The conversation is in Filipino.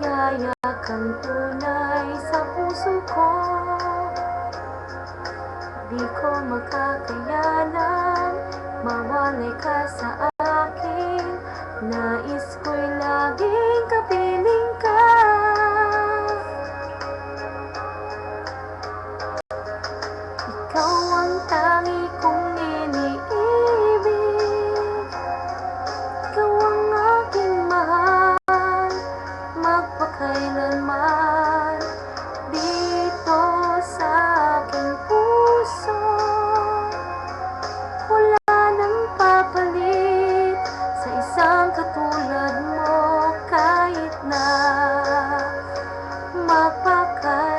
biyaya kang tunay sa puso ko. Di ko makakayanan mawalay ka sa akin. Nais ko'y laging kapiling ka. Ikaw ang tangi kong iniibig. Ikaw ang aking mahal, magpakailanman. Dito sa aking puso, wala nang papalit sa isang katulad mo. Kahit na magpakailanman.